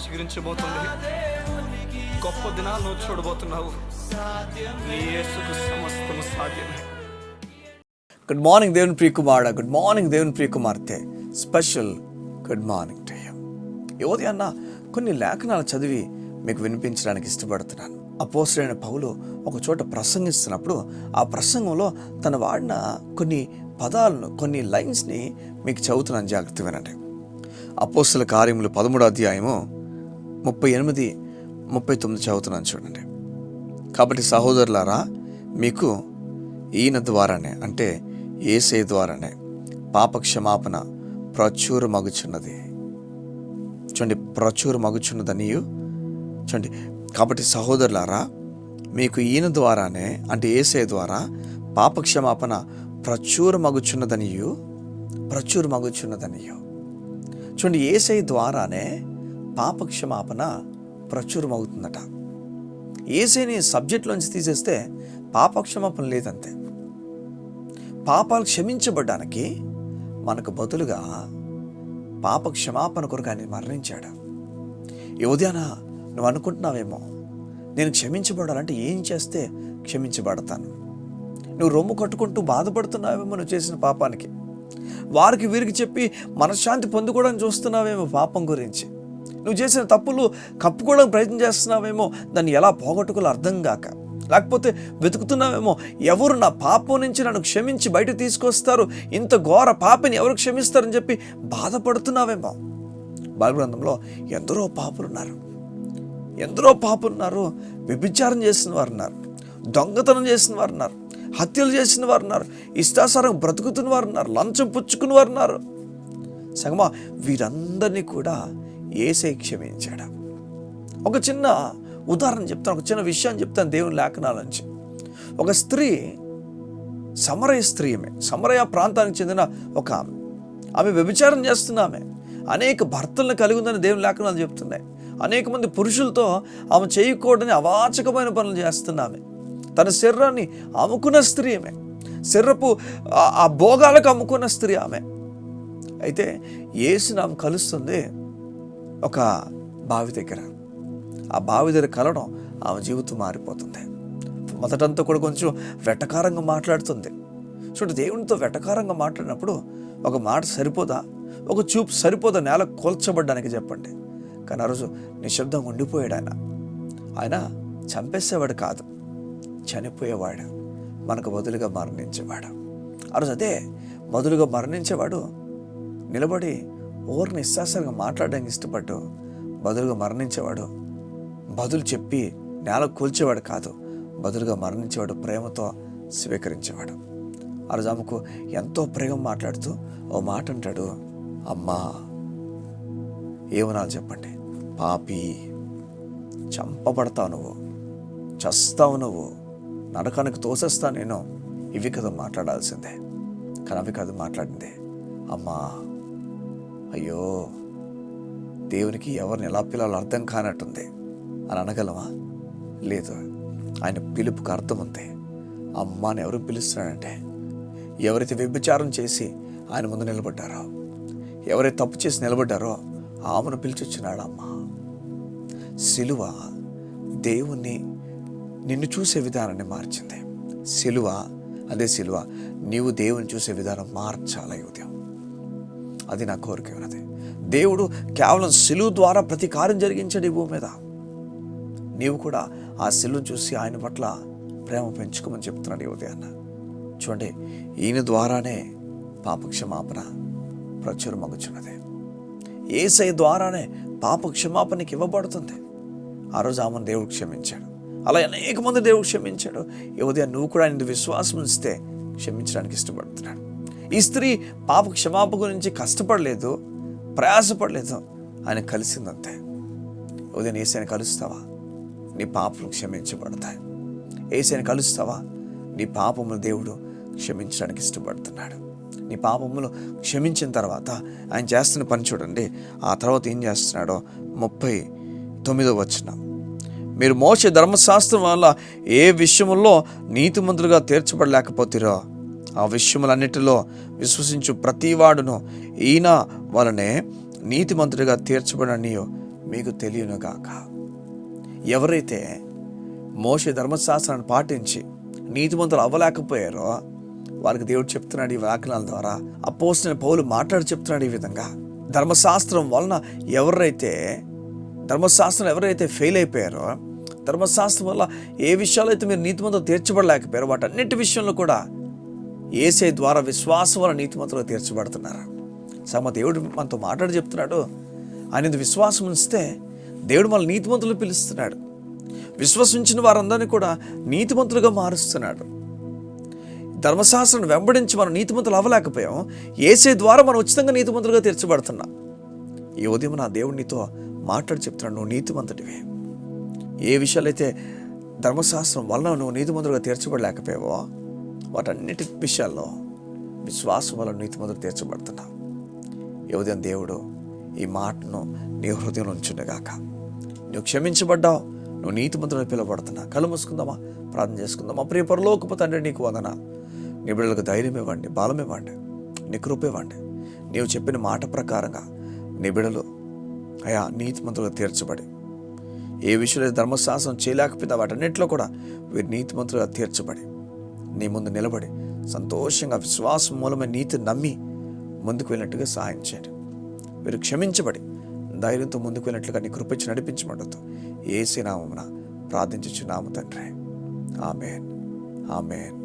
చిగురించబోతుంది. గొప్ప దినాలు నువ్వు చూడబోతున్నావు. నీ యేసుకు సమస్తము సాధ్యమే. గుడ్ మార్నింగ్ దేవుని ప్రియకుమారుడా, గుడ్ మార్నింగ్ దేవుని ప్రియకుమార్తె. Special good morning to you. ఈ ఉదయాన్న కొన్ని లేఖనాలు చదివి మీకు వినిపించడానికి ఇష్టపడుతున్నాను. అపోస్తలుడైన పౌలు ఒక చోట ప్రసంగిస్తున్నప్పుడు ఆ ప్రసంగంలో తను వాడిన కొన్ని పదాలను, కొన్ని లైన్స్ని మీకు చదువుతున్నాను, జాగ్రత్త వినండి. అపోస్తల కార్యములు 13వ అధ్యాయము 38, 39 చదువుతున్నాను, చూడండి. కాబట్టి సహోదరులారా, మీకు ఈయన ద్వారానే, అంటే యేసయ్య ద్వారానే పాపక్షమాపణ ప్రచురమగుచున్నది. చూడండి, ప్రచురమగుచున్నదనియు. చూడండి, కాబట్టి సహోదరులారా, మీకు ఈయన ద్వారానే, అంటే యేసయ్య ద్వారా పాపక్షమాపణ ప్రచురమగుచున్నదనియు. చూడండి, యేసయ్య ద్వారానే పాపక్షమాపణ ప్రచురమవుతుందట. యేసయ్యని సబ్జెక్ట్లోంచి తీసేస్తే పాపక్షమాపణ లేదంతే. పాపాలు క్షమించబడ్డానికి మనకు బదులుగా పాపక్షమాపణ కొరకు ఆయన మరణించాడు. ఈ ఉదయాన నువ్వు అనుకుంటున్నావేమో, నేను క్షమించబడాలంటే ఏం చేస్తే క్షమించబడతాను? నువ్వు రొమ్ము కట్టుకుంటూ బాధపడుతున్నావేమో నువ్వు చేసిన పాపానికి. వారికి వీరికి చెప్పి మనశ్శాంతి పొందుకోవడం చూస్తున్నావేమో పాపం గురించి. నువ్వు చేసిన తప్పులు కప్పుకోవడం ప్రయత్నం చేస్తున్నావేమో, దాన్ని ఎలా పోగొట్టుకోవాలో అర్థం కాక. లేకపోతే వెతుకుతున్నావేమో, ఎవరు నా పాపం నుంచి నన్ను క్షమించి బయట తీసుకొస్తారు, ఇంత ఘోర పాపిని ఎవరు క్షమిస్తారని చెప్పి బాధపడుతున్నావేమో. బైబిల్ గ్రంథంలో ఎందరో పాపులున్నారు. వ్యభిచారం చేసిన వారు ఉన్నారు, దొంగతనం చేసిన వారు ఉన్నారు, హత్యలు చేసిన వారు ఉన్నారు, ఇష్టాసారం బ్రతుకుతున్న వారు ఉన్నారు, లంచం పుచ్చుకున్న వారు ఉన్నారు. సగమా వీరందరినీ కూడా యేసయ్య క్షమించాడు. ఒక చిన్న ఉదాహరణ చెప్తాను, ఒక చిన్న విషయాన్ని చెప్తాను దేవుని లేఖనాల నుంచి. ఒక స్త్రీ, సమరయ ప్రాంతానికి చెందిన ఒక ఆమె వ్యభిచారం చేస్తున్న ఆమె అనేక భర్తలను కలిగి ఉందని దేవుని లేఖనాలు చెప్తున్నాయి. అనేక మంది పురుషులతో ఆమె చేయకూడని అవాచకమైన పనులు చేస్తున్న ఆమె, తన శరీరాన్ని అమ్ముకున్న స్త్రీ ఆమె, శరీరపు ఆ భోగాలకు అమ్ముకున్న స్త్రీ ఆమె. అయితే యేసుని ఆమె కలుస్తుంది ఒక బావి దగ్గర. ఆ బావి దగ్గర కలవడం ఆమె జీవితం మారిపోతుంది. మొదటంతా కూడా కొంచెం వెటకారంగా మాట్లాడుతుంది. చూడండి, దేవునితో వెటకారంగా మాట్లాడినప్పుడు ఒక మాట సరిపోదా, ఒక చూపు సరిపోదా నేల కోల్చబడ్డానికి? చెప్పండి. కానీ ఆ రోజు నిశ్శబ్దంగా ఉండిపోయాడు. ఆయన చంపేసేవాడు కాదు, చనిపోయేవాడు, మనకు బదులుగా మరణించేవాడు. ఆ రోజు అదే బదులుగా మరణించేవాడు నిలబడి ఓర్ని నిశ్వాసంగా మాట్లాడడానికి ఇష్టపడ్డు. బదులుగా మరణించేవాడు బదులు చెప్పి నేల కూల్చేవాడు కాదు, బదులుగా మరణించేవాడు ప్రేమతో స్వీకరించేవాడు. ఆ రోజు ఆమెకు ఎంతో ప్రేమ మాట్లాడుతూ ఓ మాట అంటాడు, అమ్మా, ఏమనాలి చెప్పండి, పాపి, చంపబడతావు నువ్వు, చస్తావు నువ్వు, నరకానికి తోసేస్తా నేను. ఇవి కదా మాట్లాడాల్సిందే, కానీ అవి కాదు మాట్లాడింది. అమ్మా, అయ్యో, దేవునికి ఎవరిని ఎలా పిలవాలో అర్థం కానట్టుంది అని అనగలమా? లేదు. ఆయన పిలుపుకు అర్థం ఉంది. అమ్మ అని ఎవరు పిలుస్తున్నాడంటే, ఎవరైతే వ్యభిచారం చేసి ఆయన ముందు నిలబడ్డారో, ఎవరైతే తప్పు చేసి నిలబడ్డారో ఆమెను పిలిచొచ్చినాడు అమ్మ. సిలువ దేవుణ్ణి, నిన్ను చూసే విధానాన్ని మార్చింది. అదే సిలువ నీవు దేవుని చూసే విధానం మార్చాలి ఉదయం. అది నా కోరిక ఉన్నది. దేవుడు కేవలం సిలువ ద్వారా ప్రతి కార్యం జరిగించాడు ఈ భూమి మీద. నీవు కూడా ఆ సిలువను చూసి ఆయన పట్ల ప్రేమ పెంచుకోమని చెప్తున్నాడు ఈ ఉదయాన్న. చూడండి, ఈయన ద్వారానే పాపక్షమాపణ ప్రచురమగుచున్నది. యేసయ్య ద్వారానే పాపక్షమాపణకి ఇవ్వబడుతుంది. ఆ రోజు ఆమెను దేవుడు క్షమించాడు. అలా అనేక మంది దేవుడు క్షమించాడు. ఈ ఉదయం నువ్వు కూడా ఆయన విశ్వాసం ఉంచితే క్షమించడానికి ఇష్టపడుతున్నాడు. ఈ స్త్రీ పాప క్షమాపణ గురించి కష్టపడలేదు, ప్రయాసపడలేదు, ఆయన కలిసిందంతే. ఉదయం యేసయ్యని కలుస్తావా, నీ పాపలు క్షమించబడతాయి. యేసయ్యని కలుస్తావా, నీ పాపములు దేవుడు క్షమించడానికి ఇష్టపడుతున్నాడు. నీ పాపములు క్షమించిన తర్వాత ఆయన చేస్తున్న పని చూడండి. ఆ తర్వాత ఏం చేస్తున్నాడో 39వ వచనం, మీరు మోషే ధర్మశాస్త్రం వల్ల ఏ విషయముల్లో నీతిమంతులుగా తీర్చబడలేకపోతారో ఆ విషయములన్నిటిలో విశ్వసించు ప్రతివాడును ఈయన వలనే నీతిమంతుడిగా తీర్చబడనియో మీకు తెలియనుగాక. ఎవరైతే మోషే ధర్మశాస్త్రాన్ని పాటించి నీతిమంతులు అవ్వలేకపోయారో వారికి దేవుడు చెప్తున్నాడు ఈ వాక్యాల ద్వారా. అపోస్తలుడైన పౌలు మాట్లాడి చెప్తున్నాడు ఈ విధంగా, ధర్మశాస్త్రం వలన ధర్మశాస్త్రం ఎవరైతే ఫెయిల్ అయిపోయారో, ధర్మశాస్త్రం వల్ల ఏ విషయాలు అయితే మీరు నీతిమంతులు తీర్చబడలేకపోయారో వాటన్నిటి విషయంలో కూడా యేసే ద్వారా విశ్వాసం వల్ల నీతిమంతులు తీర్చబడుతున్నారు. సమ దేవుడు మనతో మాట్లాడి చెప్తున్నాడు, ఆయన విశ్వాసం ఉంచితే దేవుడు మన నీతిమంతులు పిలుస్తున్నాడు. విశ్వసించిన వారందరినీ కూడా నీతిమంతులుగా మారుస్తున్నాడు. ధర్మశాస్త్రాన్ని వెంబడించి మనం నీతిమంతులు అవ్వలేకపోయాం, యేసే ద్వారా మనం ఉచితంగా నీతిమంతులుగా తీర్చబడుతున్నాం. ఈ ఉదయం నా దేవుడు నీతో మాట్లాడి చెప్తున్నాడు, నువ్వు నీతిమంతుడివి. ఏ విషయాలైతే ధర్మశాస్త్రం వలన నువ్వు నీతిమంతులుగా తీర్చబడలేకపోయావో వాటన్నిటి విషయాల్లో విశ్వాసం వల్ల నీతిమంతులు తీర్చబడుతున్నావు. ఈ ఉదయం దేవుడు ఈ మాటను నీ హృదయంలో ఉంచుండగాక. నువ్వు క్షమించబడ్డావు, నువ్వు నీతిమంతులను పిలువబడుతున్నావు. కళ్ళు మూసుకుందామా, ప్రార్థన చేసుకుందామా. ప్రియ పరలోకపు తండ్రి, నీకు వందనాలు. నీ బిడ్డలకు ధైర్యం ఇవ్వండి, బలం ఇవ్వండి, నీ కృప ఇవ్వండి. నీవు చెప్పిన మాట ప్రకారంగా నీ బిడ్డలు అయా నీతిమంతులుగా తీర్చబడి, ఏ విషయంలో ధర్మశాస్త్రం చేయలేకపోతే వాటన్నిటిలో కూడా వీరు నీతిమంతులుగా తీర్చబడి నీ ముందు నిలబడి సంతోషంగా విశ్వాసం మూలమైన నీతి నమ్మి ముందుకు వెళ్ళినట్టుగా సహాయం చేయండి. వీరు క్షమించబడి ధైర్యంతో ముందుకు వెళ్ళినట్లుగా నీ కృపించి నడిపించమంటూ యేసు నామమున ప్రార్థించుచున్నాము తండ్రి. ఆమేన్, ఆమేన్,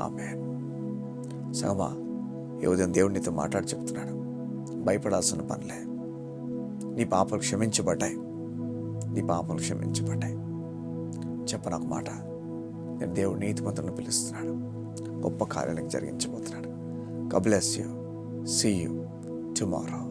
ఆమేన్. సగమా ఈ ఉదయం దేవుడు నీతో మాట్లాడి చెప్తున్నాడు, భయపడాల్సిన పనిలే. నీ పాపలు క్షమించబడ్డాయి, నీ పాపలు క్షమించబడ్డాయి. చెప్పనొక మాట, నేను దేవుడు నీతిమంతులను పిలుస్తున్నాడు, గొప్ప కార్యాలకు జరిగించబోతున్నాడు. God bless you. See you tomorrow.